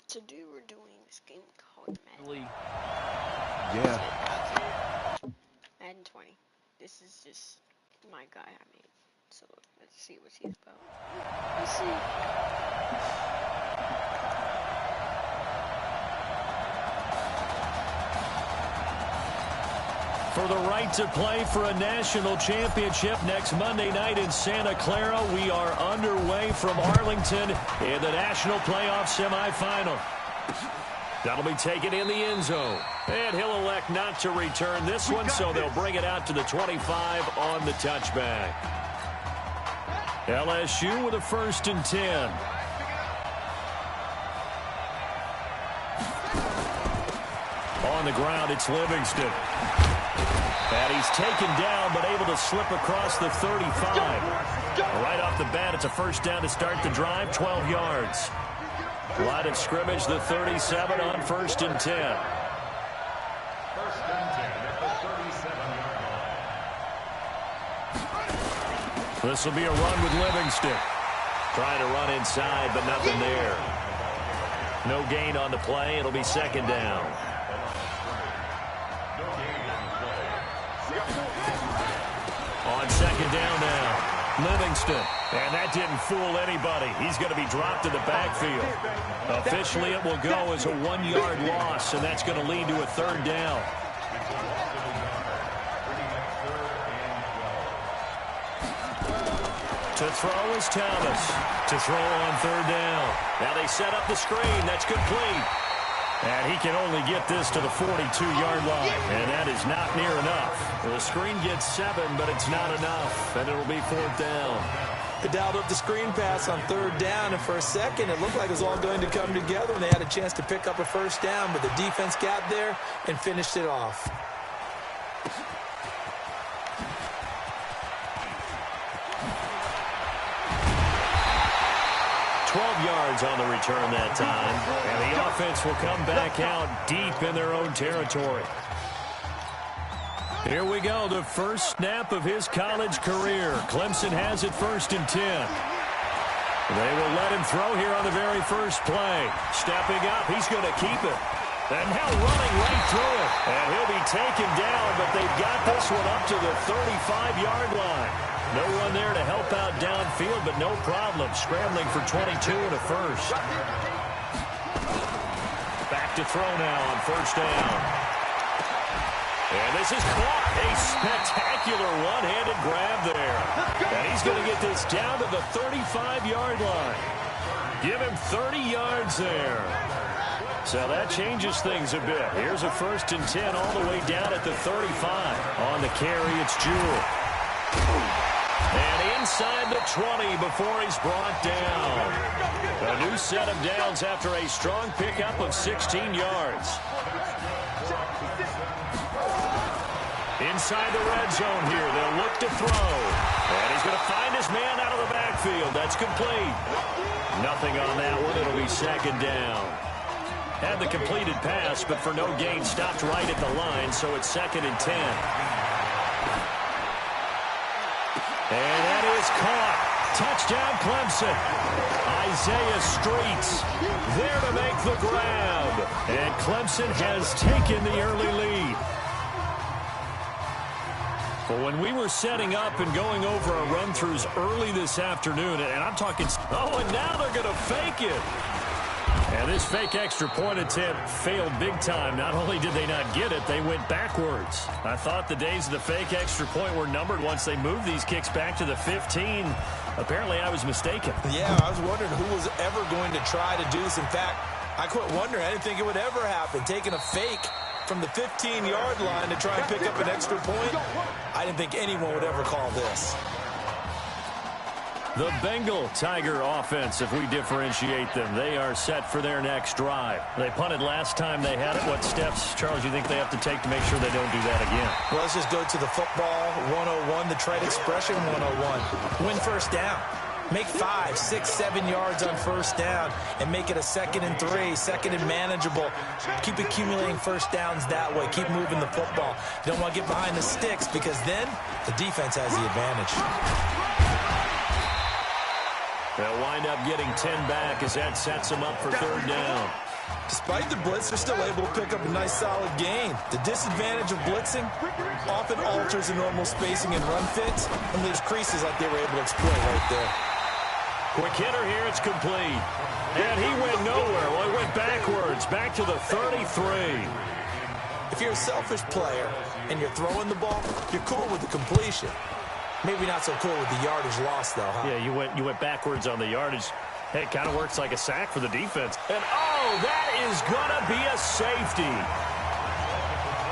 Today we're doing this game called Madden. Yeah. Madden 20. This is just my guy I made. So let's see what he's about. Let's see. For the right to play for a national championship next Monday night in Santa Clara, we are underway from Arlington in the national playoff semifinal. That'll be taken in the end zone. And he'll elect not to return this one, so they'll bring it out to the 25 on the touchback. LSU with a 1st and 10. On the ground, it's Livingston. And he's taken down, but able to slip across the 35. Right off the bat, it's a 1st down to start the drive, 12 yards. Line of scrimmage, the 37 on 1st and 10. 1st and 10 at the 37-yard line. This will be a run with Livingston. Trying to run inside, but nothing there. No gain on the play. It'll be 2nd down. On 2nd down now, Livingston. And that didn't fool anybody. He's going to be dropped to the backfield. Officially, it will go as a 1-yard loss, and that's going to lead to a 3rd down. To throw is Thomas. To throw on 3rd down. Now they set up the screen. That's complete. And he can only get this to the 42-yard line. And that is not near enough. The screen gets 7, but it's not enough. And it'll be 4th down. They dialed up the screen pass on 3rd down, and for a second, it looked like it was all going to come together, and they had a chance to pick up a 1st down, but the defense got there and finished it off. Yards on the return that time, and the offense will come back out deep in their own territory. Here we go, the first snap of his college career. Clemson has it 1st and 10. They will let him throw here on the very first play. Stepping up, he's going to keep it. And now running right through it. And he'll be taken down, but they've got this one up to the 35-yard line. No one there to help out downfield, but no problem. Scrambling for 22 and a 1st. Back to throw now on 1st down. And this is caught. A spectacular one-handed grab there. And he's going to get this down to the 35-yard line. Give him 30 yards there. So that changes things a bit. Here's a 1st and 10 all the way down at the 35. On the carry, it's Jewell. And inside the 20 before he's brought down. A new set of downs after a strong pickup of 16 yards. Inside the red zone here, they'll look to throw. And he's going to find his man out of the backfield. That's complete. Nothing on that one. It'll be 2nd down. Had the completed pass, but for no gain, stopped right at the line, so it's 2nd and 10. And that is caught. Touchdown, Clemson. Isaiah Streets there to make the grab. And Clemson has taken the early lead. Well, when we were setting up and going over our run-throughs early this afternoon, and I'm talking, and now they're going to fake it. And this fake extra point attempt failed big time. Not only did they not get it, they went backwards. I thought the days of the fake extra point were numbered once they moved these kicks back to the 15. Apparently, I was mistaken. Yeah, I was wondering who was ever going to try to do this. In fact, I quit wondering. I didn't think it would ever happen. Taking a fake from the 15-yard line to try and pick up an extra point, I didn't think anyone would ever call this. The Bengal Tiger offense, if we differentiate them, they are set for their next drive. They punted last time they had it. What steps, Charles, you think they have to take to make sure they don't do that again? Well, let's just go to the football 101, the trade expression 101. Win 1st down. Make 5, 6, 7 yards on 1st down and make it a 2nd and 3, 2nd and manageable. Keep accumulating 1st downs that way. Keep moving the football. You don't want to get behind the sticks because then the defense has the advantage. They'll wind up getting 10 back as that sets them up for third down. Despite the blitz, they're still able to pick up a nice, solid gain. The disadvantage of blitzing often alters the normal spacing and run fits and leaves creases like they were able to exploit right there. Quick hitter here, it's complete. And he went nowhere. Well, he went backwards, back to the 33. If you're a selfish player and you're throwing the ball, you're cool with the completion. Maybe not so cool with the yardage loss, though, huh? Yeah, you went backwards on the yardage. Hey, it kind of works like a sack for the defense. And, oh, that is going to be a safety.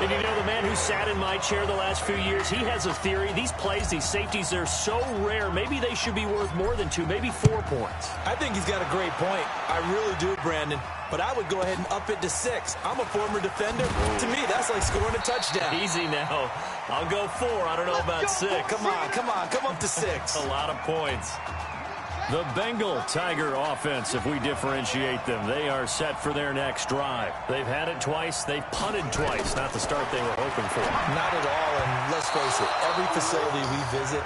And you know, the man who sat in my chair the last few years, he has a theory. These plays, these safeties, they're so rare. Maybe they should be worth more than 2, maybe 4 points. I think he's got a great point. I really do, Brandon. But I would go ahead and up it to 6. I'm a former defender. To me, that's like scoring a touchdown. Easy now. I'll go 4. I don't know about 6. Come on. Come up to 6. A lot of points. The Bengal Tiger offense, if we differentiate them, they are set for their next drive. They've had it twice. They've punted twice. Not the start they were hoping for. Not at all, and let's face it, every facility we visit,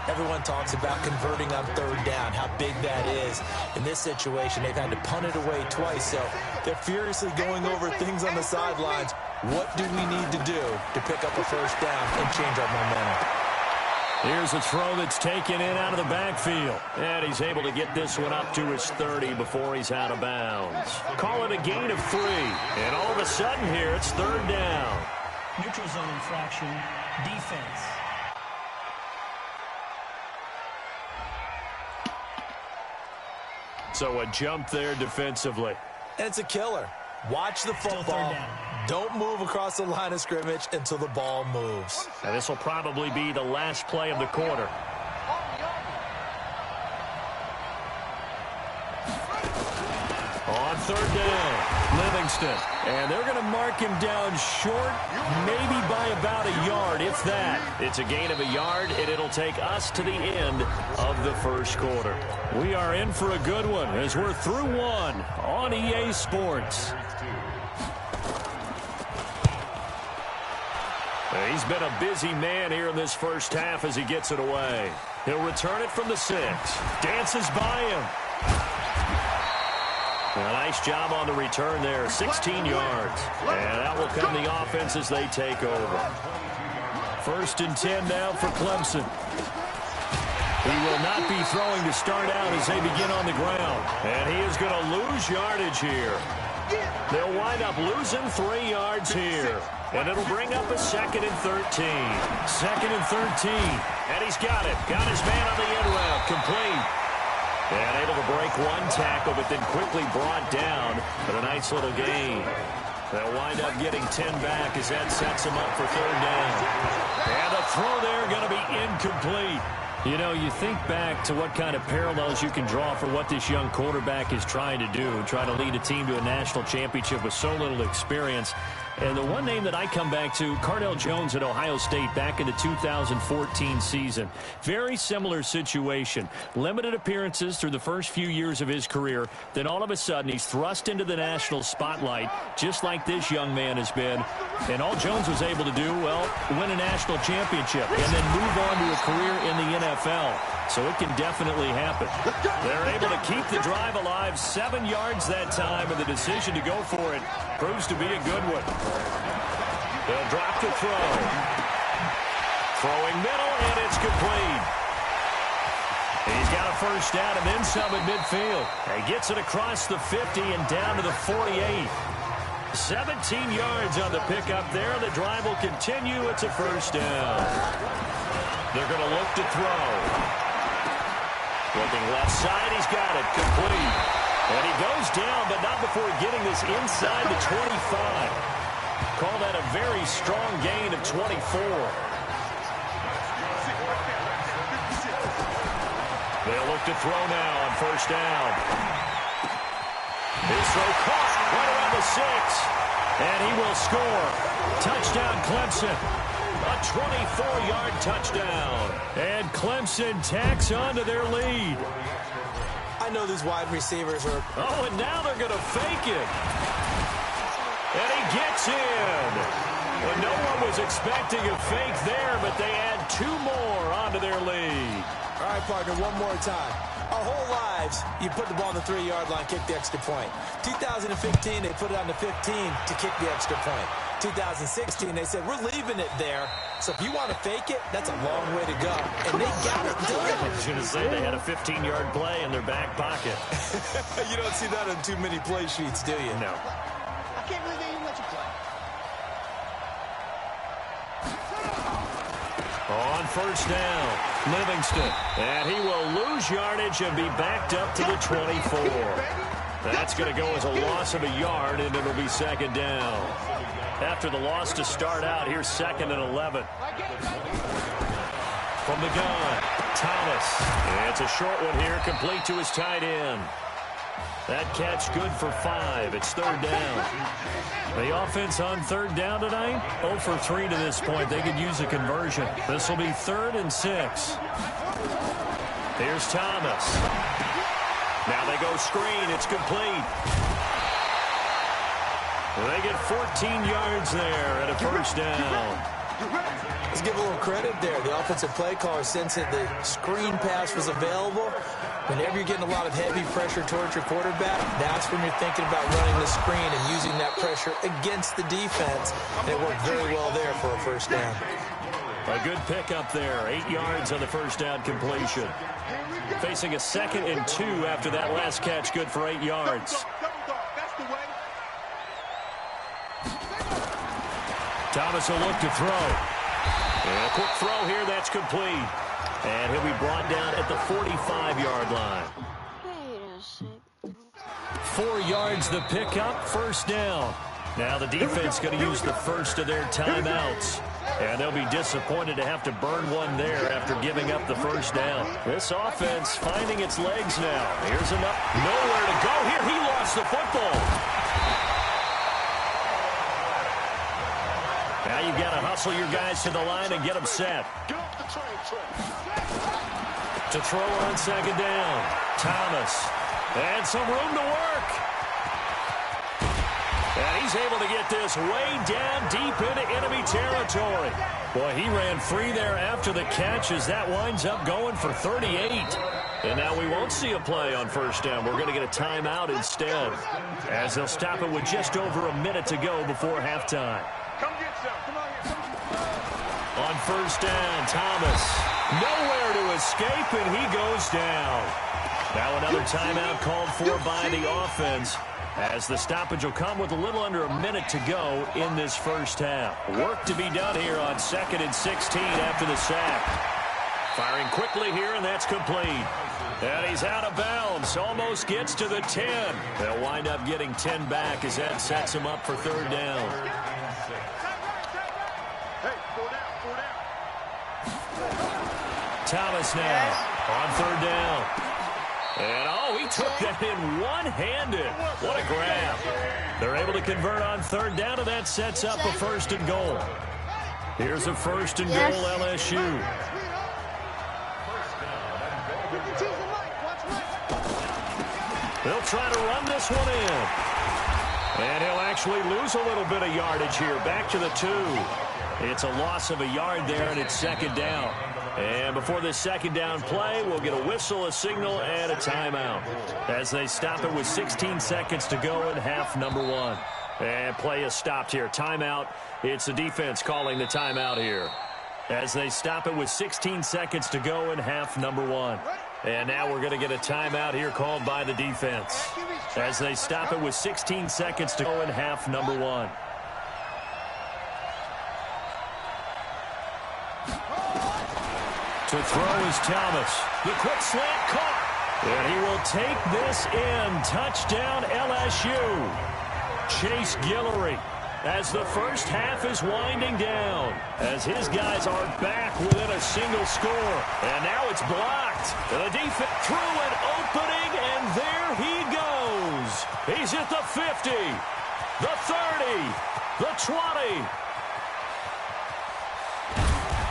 everyone talks about converting on third down, how big that is. In this situation, they've had to punt it away twice, so they're furiously going over things on the sidelines. What do we need to do to pick up a first down and change our momentum? Here's a throw that's taken in out of the backfield. And he's able to get this one up to his 30 before he's out of bounds. Call it a gain of 3. And all of a sudden here, it's third down. Neutral zone infraction, defense. So a jump there defensively. And it's a killer. Watch the football. Don't move across the line of scrimmage until the ball moves. And this will probably be the last play of the quarter. On third down, Livingston. And they're going to mark him down short, maybe by about a yard, if that. It's a gain of a yard, and it'll take us to the end of the first quarter. We are in for a good one as we're through one on EA Sports. He's been a busy man here in this first half as he gets it away. He'll return it from the 6. Dances by him. A nice job on the return there, 16 yards. And that will come the offense as they take over. 1st and 10 now for Clemson. He will not be throwing to start out as they begin on the ground. And he is going to lose yardage here. They'll wind up losing 3 yards here. And it'll bring up a 2nd and 13. 2nd and 13. And he's got it. Got his man on the end route. Complete. And able to break one tackle, but then quickly brought down. But a nice little gain. They'll wind up getting 10 back as that sets them up for third down. And the throw there going to be incomplete. You know, you think back to what kind of parallels you can draw for what this young quarterback is trying to do, try to lead a team to a national championship with so little experience. And the one name that I come back to, Cardell Jones at Ohio State back in the 2014 season. Very similar situation. Limited appearances through the first few years of his career. Then all of a sudden he's thrust into the national spotlight, just like this young man has been. And all Jones was able to do, well, win a national championship and then move on to a career in the NFL. So it can definitely happen. They're able to keep the drive alive, 7 yards that time, and the decision to go for it proves to be a good one. They'll drop the throw. Throwing middle, and it's complete. He's got a first down and then some at midfield. He gets it across the 50 and down to the 48. 17 yards on the pickup there. The drive will continue. It's a first down. They're going to look to throw. Looking left side, he's got it, complete. And he goes down, but not before getting this inside the 25. Call that a very strong gain of 24. They'll look to throw now on first down. His throw caught right around the 6. And he will score. Touchdown, Clemson. A 24-yard touchdown. And Clemson tacks on to their lead. I know these wide receivers are... Oh, and now they're going to fake it. And he gets in. Well, no one was expecting a fake there, but they add 2 more onto their lead. All right, partner, one more time. whole lives, you put the ball on the 3-yard line, kick the extra point. 2015, they put it on the 15 to kick the extra point. 2016, they said, we're leaving it there. So if you want to fake it, that's a long way to go. And they got it done. I was going to say they had a 15-yard play in their back pocket. You don't see that on too many play sheets, do you? No. I can't believe they even let you play. On first down, Livingston. And he will lose yardage and be backed up to the 24. That's going to go as a loss of a yard, and it'll be second down. After the loss to start out, here's 2nd and 11. From the gun, Thomas. It's a short one here, complete to his tight end. That catch good for 5. It's 3rd down. The offense on 3rd down tonight, 0 for 3 to this point. They could use a conversion. This will be 3rd and 6. Here's Thomas. Now they go screen. It's complete. They get 14 yards there and a first down. Let's give a little credit there. The offensive play caller, since the screen pass was available, whenever you're getting a lot of heavy pressure towards your quarterback, that's when you're thinking about running the screen and using that pressure against the defense. And it worked very well there for a first down. A good pickup there. 8 yards on the first down completion. Facing a 2nd and 2 after that last catch, good for 8 yards. Thomas will look to throw. And a quick throw here, that's complete. And he'll be brought down at the 45-yard line. Wait a second. 4 yards the pickup, first down. Now the defense going to use the first of their timeouts. And they'll be disappointed to have to burn one there after giving up the first down. This offense finding its legs now. Here's enough. Nowhere to go here. He lost the football. Now you've got to hustle your guys to the line and get them set. To throw on 2nd down. Thomas. And some room to work. And he's able to get this way down deep into enemy territory. Boy, he ran free there after the catch as that winds up going for 38. And now we won't see a play on first down. We're going to get a timeout instead, as they'll stop it with just over a minute to go before halftime. On first down, Thomas. Nowhere to escape, and he goes down. Now another timeout called for by the offense, as the stoppage will come with a little under a minute to go in this first half. Work to be done here on 2nd and 16 after the sack. Firing quickly here, and that's complete. And he's out of bounds. Almost gets to the 10. They'll wind up getting 10 back as that sets him up for 3rd down. Thomas now on 3rd down. And, oh, he took that in one-handed. What a grab. They're able to convert on 3rd down, and that sets up a 1st and goal. Here's a 1st and goal, LSU. They'll try to run this one in. And he'll actually lose a little bit of yardage here. Back to the 2. It's a loss of a yard there, and it's 2nd down. And before this 2nd down play, we'll get a whistle, a signal, and a timeout as they stop it with 16 seconds to go in half number 1. And play is stopped here. Timeout. It's the defense calling the timeout here as they stop it with 16 seconds to go in half number 1. And now we're going to get a timeout here called by the defense as they stop it with 16 seconds to go in half number 1. To throw is Thomas. The quick slant caught. And he will take this in. Touchdown LSU. Chase Guillory as the first half is winding down, as his guys are back within a single score. And now it's blocked. The defense through an opening, and there he goes. He's at the 50, the 30, the 20.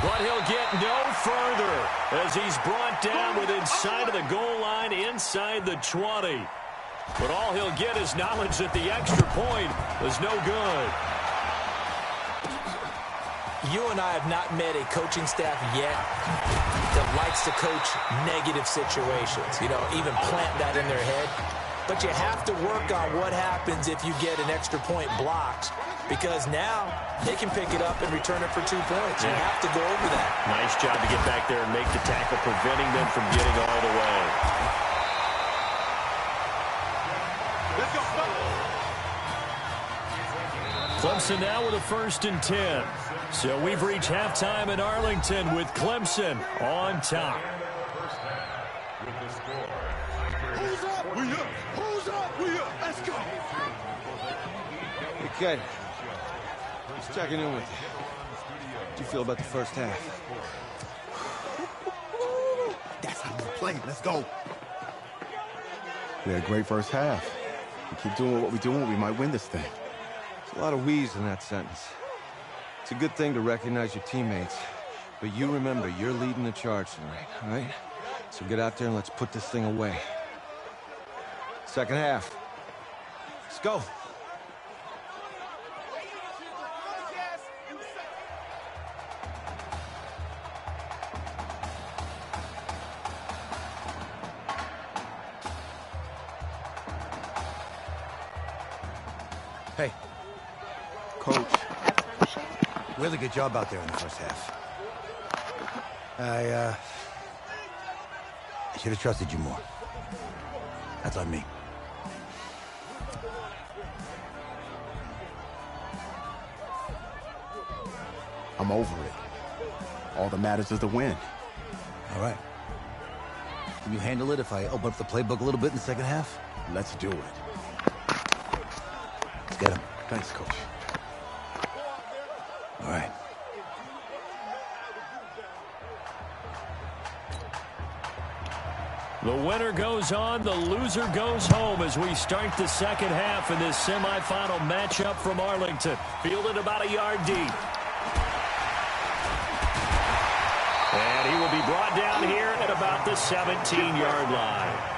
But he'll get no further as he's brought down within sight of the goal line inside the 20. But all he'll get is knowledge that the extra point was no good. You and I have not met a coaching staff yet that likes to coach negative situations, you know, even plant that in their head. But you have to work on what happens if you get an extra point blocked, because now they can pick it up and return it for 2 points. You have to go over that. Nice job to get back there and make the tackle, preventing them from getting all the way. Let's go. Clemson now with a 1st and 10. So we've reached halftime in Arlington with Clemson on top. Who's up? We up. Who's up? We up. Let's go. Hey, kid. Just checking in with you. How do you feel about the first half? That's how we play. Let's go. We had a great first half. We keep doing what we're doing, we might win this thing. There's a lot of we's in that sentence. It's a good thing to recognize your teammates, but you remember, you're leading the charge tonight, all right? So get out there and let's put this thing away. Second half. Let's go. Hey, Coach. Halftime show. really good job out there in the first half. I should have trusted you more. That's on me. I'm over it. All that matters is the win. All right. Can you handle it if I open up the playbook a little bit in the second half? Let's do it. Let's get him. Thanks, Coach. All right. The winner goes on, the loser goes home as we start the second half in this semifinal matchup from Arlington. Fielded about a yard deep. And he will be brought down here at about the 17-yard line.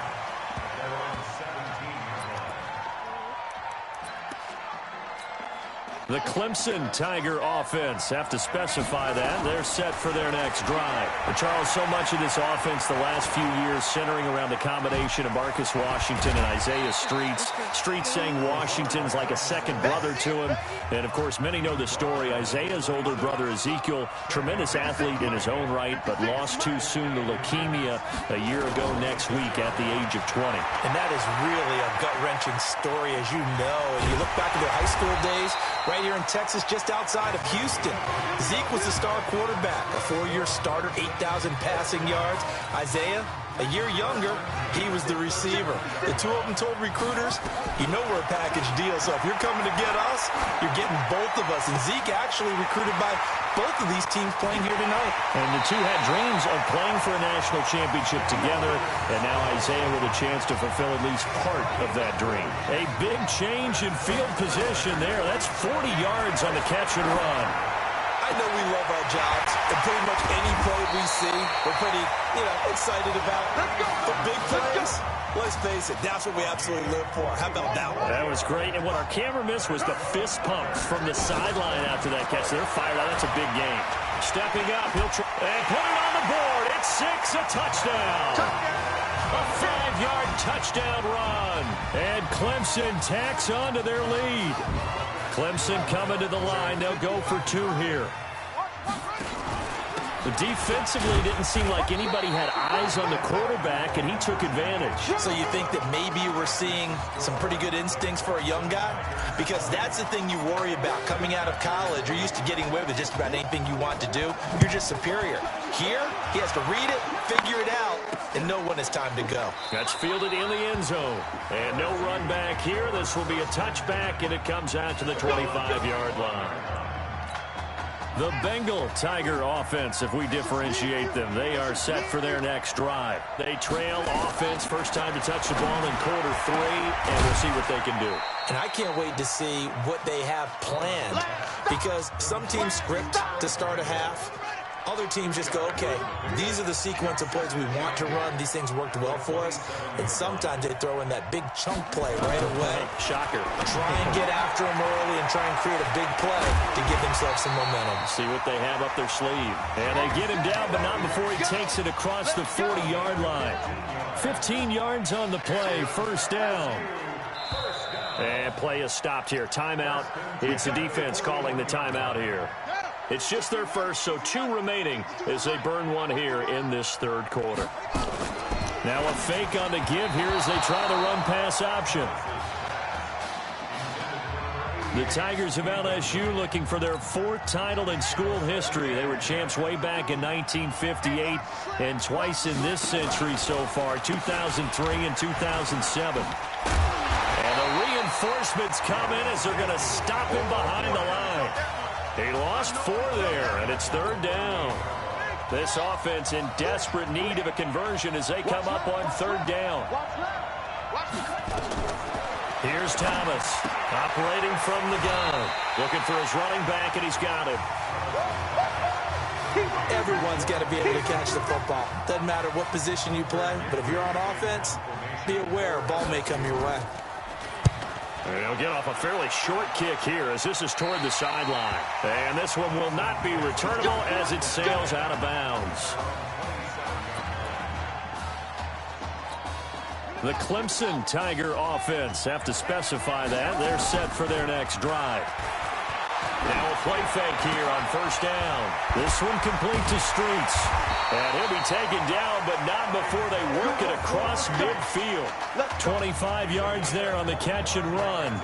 The Clemson Tiger offense have to specify that. They're set for their next drive. But Charles, so much of this offense the last few years centering around the combination of Marcus Washington and Isaiah Streets. Streets saying Washington's like a second brother to him. And, of course, many know the story. Isaiah's older brother, Ezekiel, tremendous athlete in his own right, but lost too soon to leukemia a year ago next week at the age of 20. And that is really a gut-wrenching story, as you know. And you look back at their high school days, right here in Texas, just outside of Houston. Zeke was the star quarterback, a 4-year starter, 8,000 passing yards. Isaiah, a year younger, he was the receiver. The two of them told recruiters, you know we're a package deal, so if you're coming to get us, you're getting both of us. And Zeke actually recruited by both of these teams playing here tonight. And the two had dreams of playing for a national championship together, and now Isaiah with a chance to fulfill at least part of that dream. A big change in field position there. That's 40 yards on the catch and run. I know we love our jobs, and pretty much any play we see, we're pretty, excited about. The big plays, let's face it, that's what we absolutely live for. How about that one? That was great, and what our camera missed was the fist pump from the sideline after that catch. They're fired out. That's a big game. Stepping up, he'll try and put it on the board. It's 6, a touchdown. A 5-yard touchdown run, and Clemson tacks on to their lead. Clemson coming to the line. They'll go for 2 here. But defensively, it didn't seem like anybody had eyes on the quarterback, and he took advantage. So you think that maybe we're seeing some pretty good instincts for a young guy? Because that's the thing you worry about coming out of college. You're used to getting away with just about anything you want to do. You're just superior. Here, he has to read it, figure it out, and know when it's time to go. That's fielded in the end zone. And no run back here. This will be a touchback, and it comes out to the 25-yard line. The Bengal Tiger offense, if we differentiate them, they are set for their next drive. They trail offense, first time to touch the ball in quarter 3, and we'll see what they can do. And I can't wait to see what they have planned, because some teams script to start a half. Other teams just go, okay, these are the sequence of plays we want to run. These things worked well for us. And sometimes they throw in that big chunk play right away. Shocker. Try and get after them early and try and create a big play to give themselves some momentum. See what they have up their sleeve. And they get him down, but not before he takes it across the 40-yard line. 15 yards on the play, first down. And play is stopped here. Timeout. It's the defense calling the timeout here. It's just their first, so 2 remaining as they burn one here in this third quarter. Now a fake on the give here as they try the run-pass option. The Tigers of LSU looking for their 4th title in school history. They were champs way back in 1958 and twice in this century so far, 2003 and 2007. And the reinforcements come in as they're going to stop him behind the line. He lost 4 there, and it's third down. This offense in desperate need of a conversion as they come up on third down. Here's Thomas, operating from the gun. Looking for his running back, and he's got him. Everyone's got to be able to catch the football. Doesn't matter what position you play, but if you're on offense, be aware a ball may come your way. And he'll get off a fairly short kick here as this is toward the sideline. And this one will not be returnable as it sails out of bounds. The Clemson Tiger offense have to specify that. They're set for their next drive. Now a play fake here on first down. This one complete to Streets. And he'll be taken down, but not before they work it across midfield. 25 yards there on the catch and run.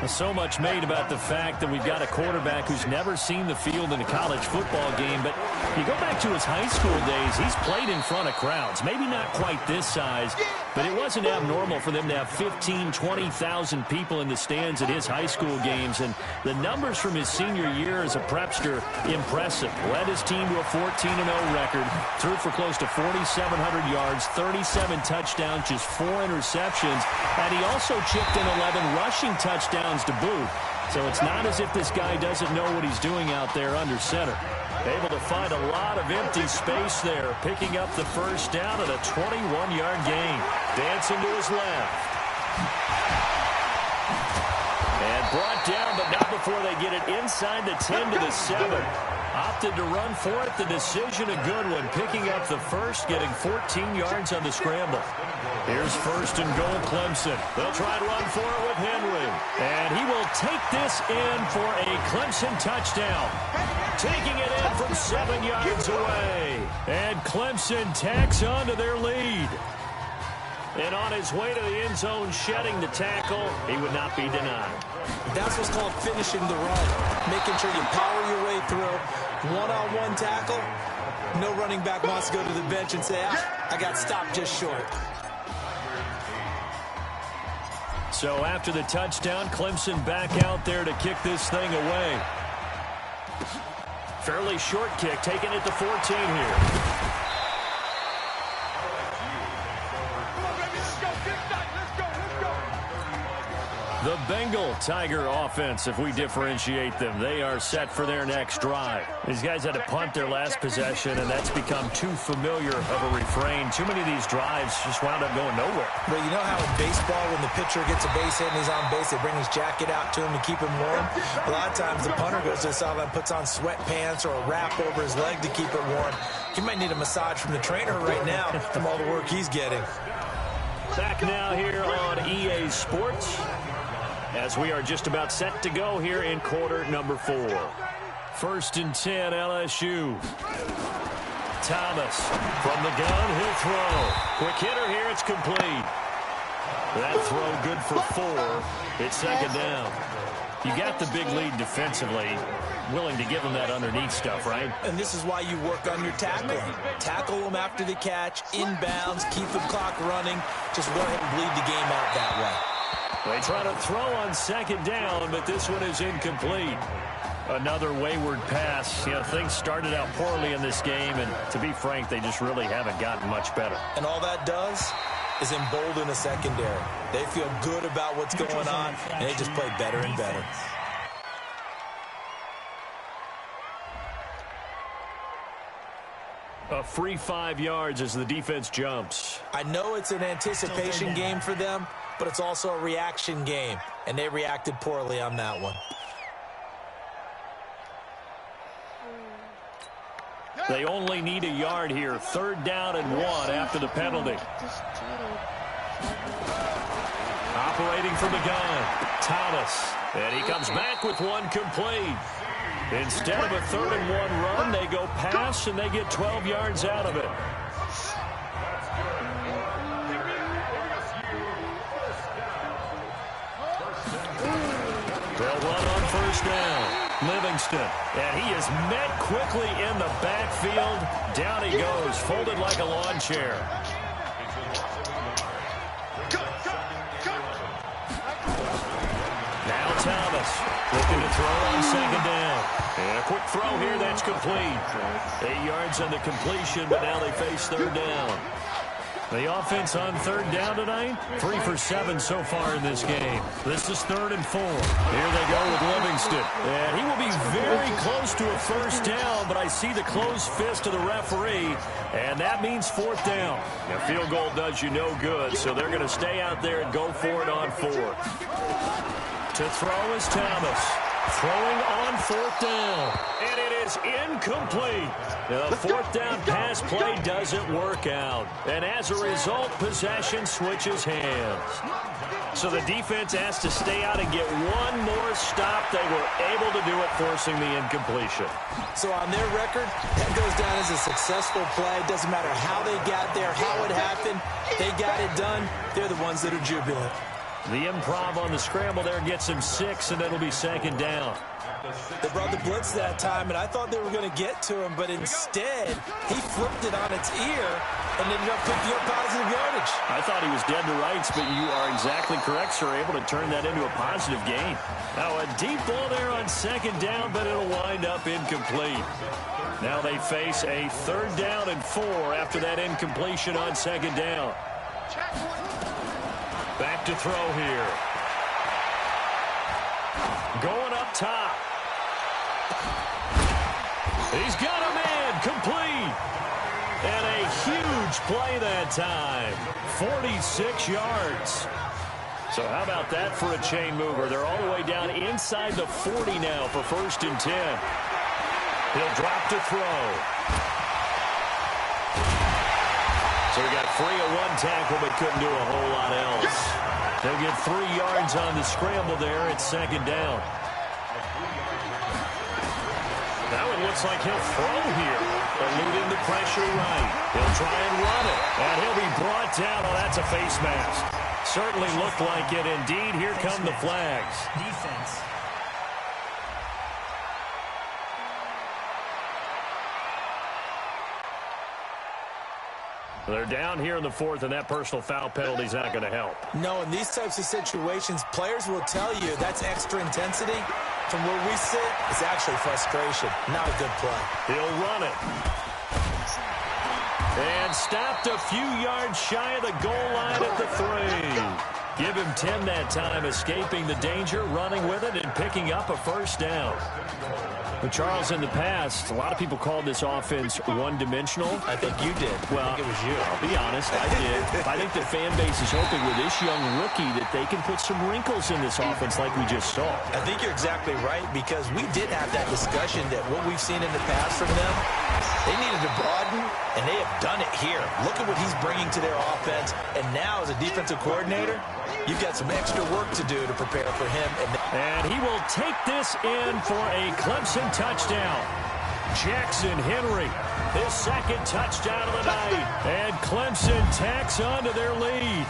So much made about the fact that we've got a quarterback who's never seen the field in a college football game. But you go back to his high school days, he's played in front of crowds. Maybe not quite this size, but it wasn't abnormal for them to have 15,000, 20,000 people in the stands at his high school games. And the numbers from his senior year as a prepster, impressive. Led his team to a 14-0 record, threw for close to 4,700 yards, 37 touchdowns, just 4 interceptions. And he also chipped in 11 rushing touchdowns to boot. So it's not as if this guy doesn't know what he's doing out there under center. Able to find a lot of empty space there, picking up the first down at a 21-yard gain. Dancing to his left. And brought down, but not before they get it inside the 10 to the 7. Opted to run for it. The decision a good one. Picking up the first, getting 14 yards on the scramble. Here's first and goal, Clemson. They'll try and run for it with Henry. And he will take this in for a Clemson touchdown. Taking it in from 7 yards away. And Clemson tacks on to their lead. And on his way to the end zone, shedding the tackle, he would not be denied. That's what's called finishing the run. Making sure you power your way through. One-on-one tackle. No running back wants to go to the bench and say, I got stopped just short. So after the touchdown, Clemson back out there to kick this thing away. Fairly short kick, taking it to 14 here. The Bengal Tiger offense, if we differentiate them, they are set for their next drive. These guys had to punt their last possession, and that's become too familiar of a refrain. Too many of these drives just wound up going nowhere. But you know how in baseball, when the pitcher gets a base hit and he's on base, they bring his jacket out to him to keep him warm? A lot of times the punter goes to the sideline, puts on sweatpants or a wrap over his leg to keep it warm. He might need a massage from the trainer right now from all the work he's getting. Back now here on EA Sports, as we are just about set to go here in quarter number 4. First and 10, LSU. Thomas from the gun, he'll throw. Quick hitter here, it's complete. That throw good for 4. It's second down. You got the big lead defensively, willing to give them that underneath stuff, right? And this is why you work on your tackling. Tackle them after the catch, inbounds, keep the clock running. Just go ahead and bleed the game out that way. They try to throw on second down, but this one is incomplete. Another wayward pass. You know, things started out poorly in this game, and to be frank, they just really haven't gotten much better. And all that does is embolden a secondary. They feel good about what's going on, and they just play better and better. A free 5 yards as the defense jumps. I know it's an anticipation game for them, but it's also a reaction game, and they reacted poorly on that one. They only need a yard here. 3rd down and 1 after the penalty. Operating from the gun, Thomas. And he comes back with one complete. Instead of a 3rd and 1 run, they go pass, and they get 12 yards out of it. They'll run on 1st down. Livingston, and he is met quickly in the backfield. Down he goes, folded like a lawn chair. Now Thomas looking to throw on 2nd down. And a quick throw here, that's complete. 8 yards on the completion, but now they face 3rd down. The offense on 3rd down tonight, 3 for 7 so far in this game. This is 3rd and 4. Here they go with Livingston. And he will be very close to a 1st down, but I see the closed fist of the referee, and that means 4th down. A field goal does you no good, so they're going to stay out there and go for it on 4th. To throw is Thomas. Throwing on 4th down. And it is incomplete. The 4th down pass play doesn't work out. And as a result, possession switches hands. So the defense has to stay out and get one more stop. They were able to do it, forcing the incompletion. So on their record, that goes down as a successful play. It doesn't matter how they got there, how it happened. They got it done. They're the ones that are jubilant. The improv on the scramble there gets him 6, and it'll be 2nd down. They brought the blitz that time, and I thought they were going to get to him, but instead, he flipped it on its ear and ended up picking up positive yardage. I thought he was dead to rights, but you are exactly correct, sir. Able to turn that into a positive gain. Now a deep ball there on 2nd down, but it'll wind up incomplete. Now they face a 3rd down and 4 after that incompletion on 2nd down. Back to throw here. Going up top. He's got a man complete. And a huge play that time. 46 yards. So how about that for a chain mover? They're all the way down inside the 40 now for 1st and 10. He'll drop to throw. So he got free of 1 tackle, but couldn't do a whole lot else. They'll get 3 yards on the scramble there at 2nd down. That one looks like he'll throw here. Eluding the pressure right. He'll try and run it. And he'll be brought down. Oh, that's a face mask. Certainly looked like it. Indeed, here come the flags. Defense. They're down here in the 4th, and that personal foul penalty is not going to help. No, in these types of situations, players will tell you that's extra intensity. From where we sit, it's actually frustration. Not a good play. He'll run it. And stopped a few yards shy of the goal line at the 3. Give him 10 that time, escaping the danger, running with it, and picking up a 1st down. But Charles, in the past, a lot of people called this offense one-dimensional. I think you did. Well, I think it was you. I'll be honest, I did. I think the fan base is hoping with this young rookie that they can put some wrinkles in this offense like we just saw. I think you're exactly right, because we did have that discussion that what we've seen in the past from them, they needed to broaden, and they have done it here. Look at what he's bringing to their offense. And now, as a defensive coordinator, you've got some extra work to do to prepare for him. And he will take this in for a Clemson touchdown. Jackson Henry, his 2nd touchdown of the night. And Clemson tacks on to their lead.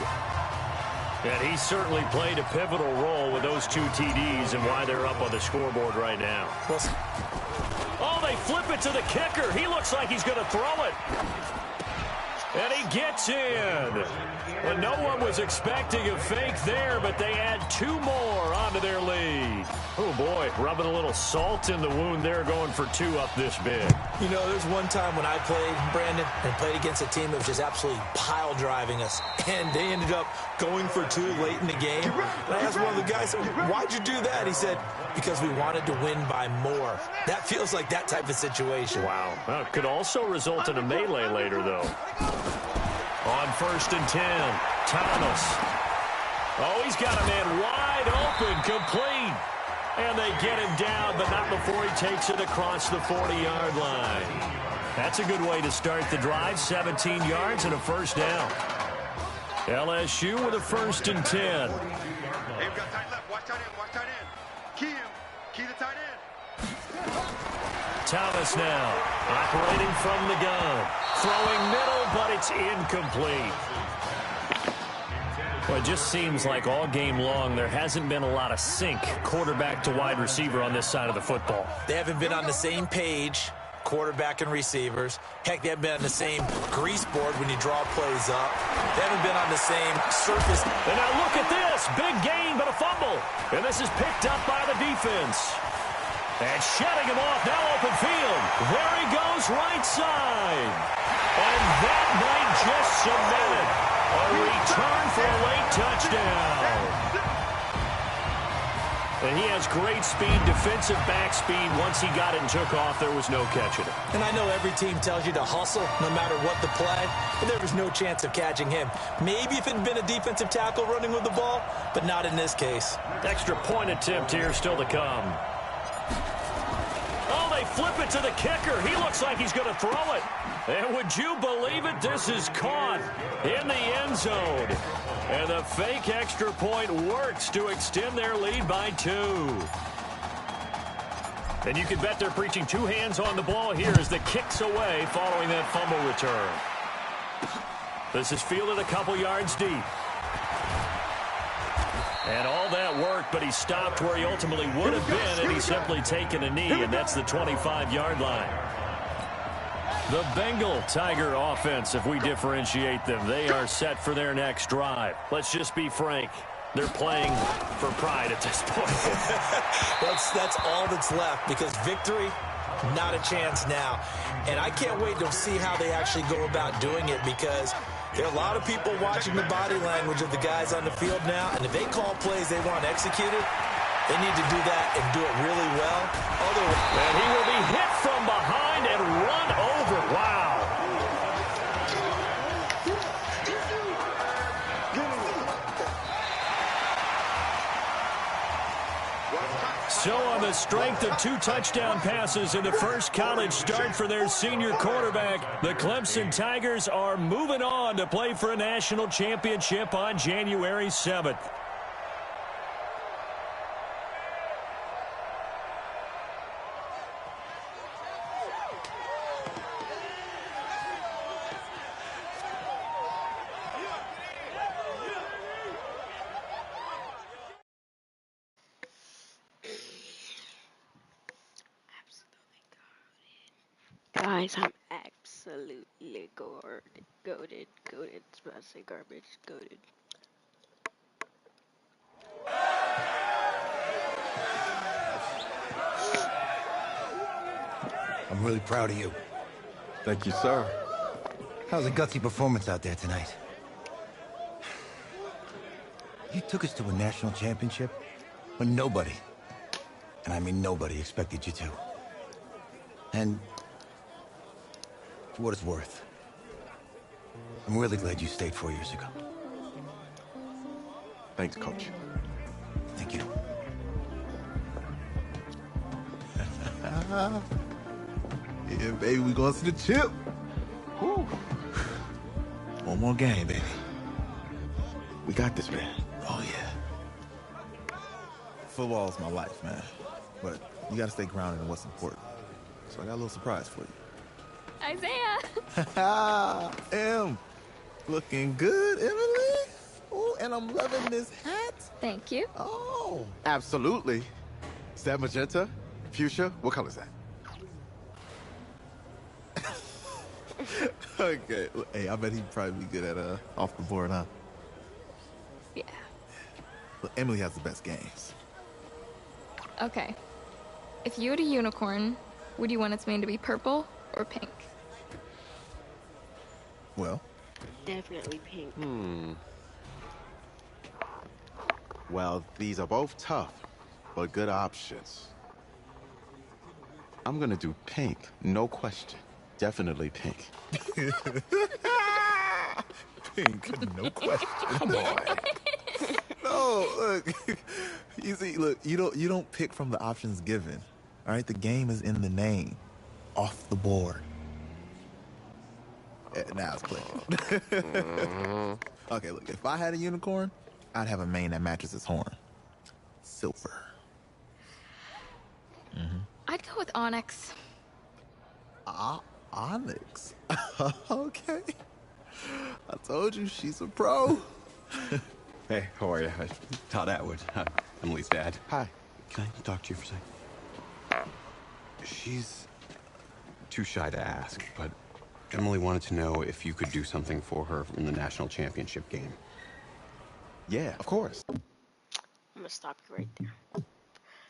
And he certainly played a pivotal role with those 2 TDs and why they're up on the scoreboard right now. Oh, they flip it to the kicker. He looks like he's going to throw it. And he gets in. And no one was expecting a fake there, but they add 2 more onto their lead. Oh, boy, rubbing a little salt in the wound there, going for 2 up this big. You know, there's one time when I played, Brandon, and played against a team that was just absolutely pile driving us, and they ended up going for 2 late in the game. And I asked one of the guys, why'd you do that? He said, because we wanted to win by more. That feels like that type of situation. Wow. Well, it could also result in a melee later, though. On 1st and 10, Thomas. Oh, he's got a man wide open, complete. And they get him down, but not before he takes it across the 40-yard line. That's a good way to start the drive, 17 yards and a first down. LSU with a 1st and 10. Hey, we've got tight left. Watch tight end. Watch tight end. Key him. Key the tight end. Thomas now operating from the gun. Throwing middle, but it's incomplete. Well, it just seems like all game long there hasn't been a lot of sync quarterback to wide receiver on this side of the football. They haven't been on the same page, quarterback and receivers. Heck, they haven't been on the same grease board when you draw plays up. They haven't been on the same surface. And now look at this. Big gain, but a fumble. And this is picked up by the defense. And shutting him off, now open field. There he goes, right side. And that might just cement it. A return for a late touchdown. And he has great speed, defensive back speed. Once he got it and took off, there was no catching it. And I know every team tells you to hustle no matter what the play, but there was no chance of catching him. Maybe if it had been a defensive tackle running with the ball, but not in this case. Extra point attempt here still to come. Oh, they flip it to the kicker. He looks like he's going to throw it. And would you believe it? This is caught in the end zone. And the fake extra point works to extend their lead by 2. And you can bet they're preaching 2 hands on the ball here as the kick's away following that fumble return. This is fielded a couple yards deep. And all that worked, but he stopped where he ultimately would have been, and he's simply taken a knee, and that's the 25-yard line. The Bengal Tiger offense, if we differentiate them, they are set for their next drive. Let's just be frank. They're playing for pride at this point. That's all that's left, because victory, not a chance now. And I can't wait to see how they actually go about doing it, because there are a lot of people watching the body language of the guys on the field now, and if they call plays they want executed, they need to do that and do it really well. Otherwise, and he will be hit from behind and run over. Wow. So on the strength of 2 touchdown passes in the first college start for their senior quarterback, the Clemson Tigers are moving on to play for a national championship on January 7th. Guys, I'm absolutely goated. I was about to say garbage. Goated. I'm really proud of you. Thank you, sir. That was a gutsy performance out there tonight. You took us to a national championship when nobody, and I mean nobody, expected you to. And for what it's worth, I'm really glad you stayed 4 years ago. Thanks, Coach. Thank you. Yeah, baby, we going to the chip. Woo. One more game, baby. We got this, man. Oh, yeah. Football is my life, man. But you got to stay grounded in what's important. So I got a little surprise for you. Isaiah! Em, looking good, Emily. Oh, and I'm loving this hat. Thank you. Oh. Absolutely. Is that magenta? Fuchsia? What color is that? Okay. Hey, I bet he'd probably be good at off the board, huh? Yeah. Look, Emily has the best games. Okay. If you had a unicorn, would you want its mane to be purple or pink? Well, Definitely pink. Well, these are both tough, but good options. I'm gonna do pink, no question. Definitely pink. pink, no question. Come on. No, look. You see, look, you don't pick from the options given. All right, the game is in the name. Off the board. Now it's clicking. Okay, look, if I had a unicorn, I'd have a mane that matches its horn. Silver. I'd go with onyx. Onyx. Okay. I told you she's a pro. Hey, how are you? Todd Atwood, Emily's dad. Hi. Can I talk to you for a second? She's too shy to ask, but Emily wanted to know if you could do something for her in the national championship game. Yeah, of course. I'm gonna stop you right there.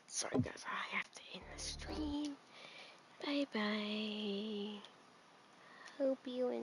Sorry guys, I have to end the stream. Bye bye. Hope you enjoyed.